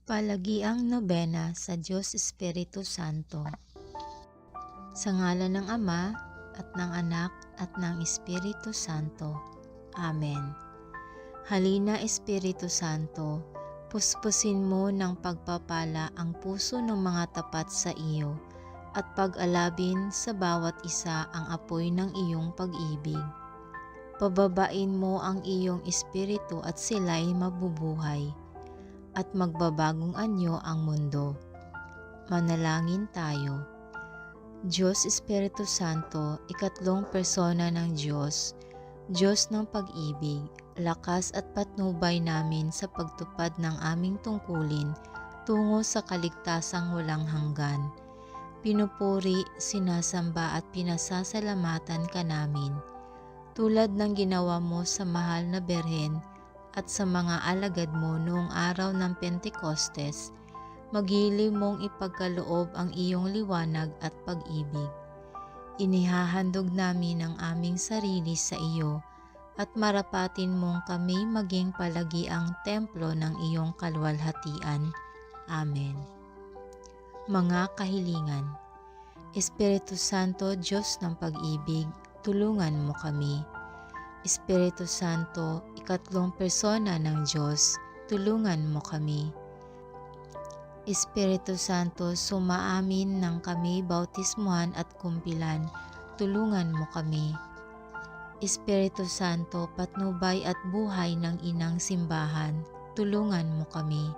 Palagiang Nobena sa Diyos Espiritu Santo. Sa ngalan ng Ama, at ng Anak, at ng Espiritu Santo. Amen. Halina Espiritu Santo, puspusin mo ng pagpapala ang puso ng mga tapat sa iyo, at pag-alabin sa bawat isa ang apoy ng iyong pag-ibig. Pababain mo ang iyong espiritu at sila'y mabubuhay, at magbabagong anyo ang mundo. Manalangin tayo. Diyos Espiritu Santo, ikatlong persona ng Diyos, Diyos ng pag-ibig, lakas at patnubay namin sa pagtupad ng aming tungkulin tungo sa kaligtasang walang hanggan. Pinupuri, sinasamba at pinasasalamatan ka namin, tulad ng ginawa mo sa mahal na Berhen at sa mga alagad mo noong araw ng Pentecostes. Magiliw mong ipagkaloob ang iyong liwanag at pag-ibig. Inihahandog namin ang aming sarili sa iyo at marapatin mong kami maging palagiang templo ng iyong kaluwalhatian. Amen. Mga kahilingan. Espiritu Santo, Diyos ng pag-ibig, tulungan mo kami. Espiritu Santo, ikatlong persona ng Diyos, tulungan mo kami. Espiritu Santo, sumaamin ng kami bautismuhan at kumpilan, tulungan mo kami. Espiritu Santo, patnubay at buhay ng inang simbahan, tulungan mo kami.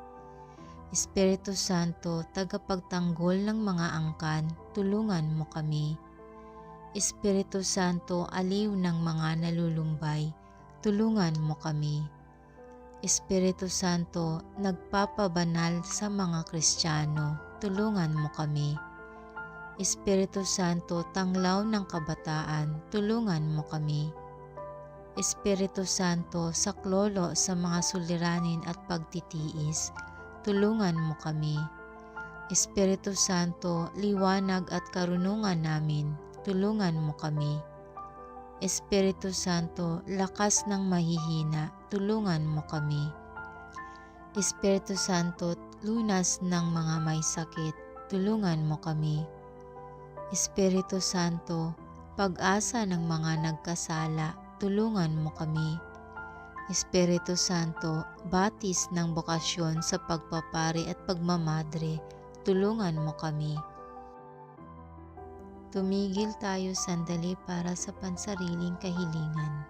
Espiritu Santo, tagapagtanggol ng mga angkan, tulungan mo kami. Espiritu Santo, aliw ng mga nalulumbay, tulungan mo kami. Espiritu Santo, nagpapabanal sa mga Kristiyano, tulungan mo kami. Espiritu Santo, tanglaw ng kabataan, tulungan mo kami. Espiritu Santo, saklolo sa mga suliranin at pagtitiis, tulungan mo kami. Espiritu Santo, liwanag at karunungan namin, tulungan mo kami. Espiritu Santo, lakas ng mahihina, tulungan mo kami. Espiritu Santo, lunas ng mga may sakit, tulungan mo kami. Espiritu Santo, pag-asa ng mga nagkasala, tulungan mo kami. Espiritu Santo, batis ng bokasyon sa pagpapari at pagmamadre, tulungan mo kami. Tumigil tayo sandali para sa pansariling kahilingan.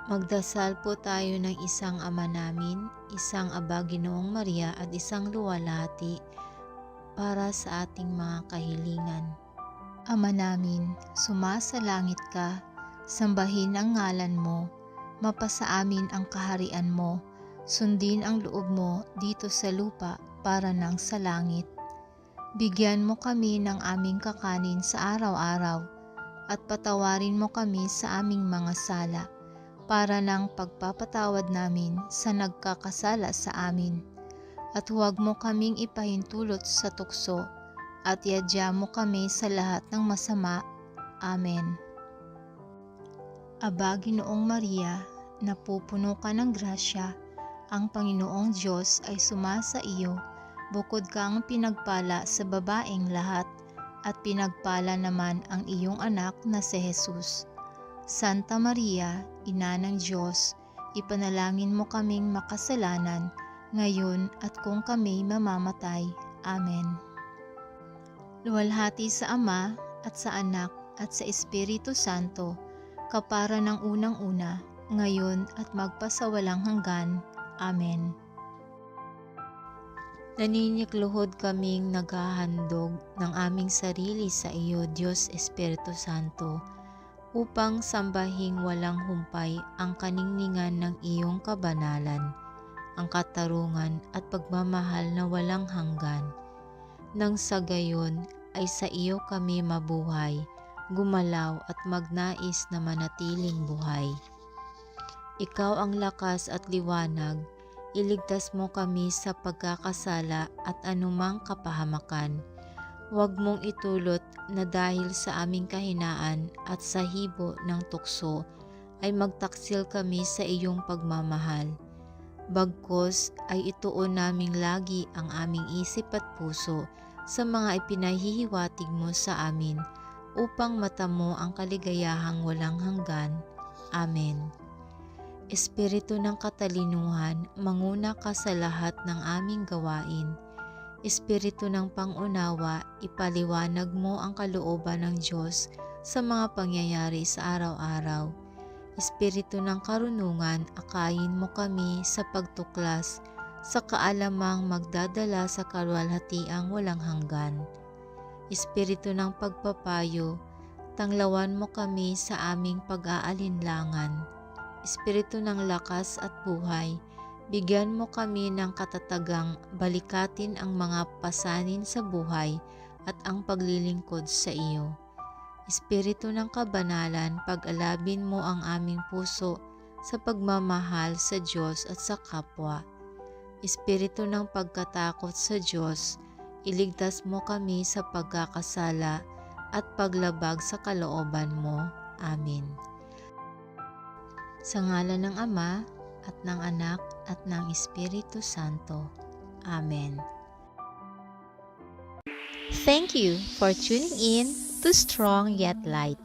Magdasal po tayo ng isang Ama namin, isang Aba Ginoong Maria at isang luwalhati para sa ating mga kahilingan. Ama namin, sumasalangit ka, sambahin ang ngalan mo, mapasa amin ang kaharian mo, sundin ang loob mo dito sa lupa para nang sa langit. Bigyan mo kami ng aming kakanin sa araw-araw at patawarin mo kami sa aming mga sala, para ng pagpapatawad namin sa nagkakasala sa amin. At huwag mo kaming ipahintulot sa tukso, at iadya mo kami sa lahat ng masama. Amen. Aba Ginoong Maria, napupuno ka ng grasya, ang Panginoong Diyos ay sumasa iyo, bukod kang pinagpala sa babaeng lahat, at pinagpala naman ang iyong anak na si Jesus. Santa Maria, Ina ng Diyos, ipanalangin mo kaming makasalanan, ngayon at kung kami mamamatay. Amen. Luwalhati sa Ama, at sa Anak, at sa Espiritu Santo, kapara ng unang-una, ngayon at magpasawalang hanggan. Amen. Naninikluhod kaming naghahandog ng aming sarili sa iyo, Diyos Espiritu Santo, upang sambahing walang humpay ang kaningningan ng iyong kabanalan, ang katarungan at pagmamahal na walang hanggan. Nang sa gayon ay sa iyo kami mabuhay, gumalaw at magnais na manatiling buhay. Ikaw ang lakas at liwanag, iligtas mo kami sa pagkakasala at anumang kapahamakan. Huwag mong itulot na dahil sa aming kahinaan at sa hibo ng tukso ay magtaksil kami sa iyong pagmamahal. Bagkus ay ituon naming lagi ang aming isip at puso sa mga ipinahihiwatig mo sa amin upang matamo ang kaligayahang walang hanggan. Amen. Espiritu ng katalinuhan, manguna ka sa lahat ng aming gawain. Espiritu ng pangunawa, ipaliwanag mo ang kalooban ng Diyos sa mga pangyayari sa araw-araw. Espiritu ng karunungan, akayin mo kami sa pagtuklas sa kaalamang magdadala sa kaluwalhatiang walang hanggan. Espiritu ng pagpapayo, tanglawan mo kami sa aming pag-aalinlangan. Espiritu ng lakas at buhay, bigyan mo kami ng katatagang balikatin ang mga pasanin sa buhay at ang paglilingkod sa iyo. Espiritu ng kabanalan, pag-alabin mo ang aming puso sa pagmamahal sa Diyos at sa kapwa. Espiritu ng pagkatakot sa Diyos, iligtas mo kami sa pagkakasala at paglabag sa kalooban mo. Amen. Sa ngalan ng Ama at ng Anak at ng Espiritu Santo. Amen. Thank you for tuning in to Strong Yet Light.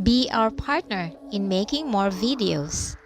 Be our partner in making more videos.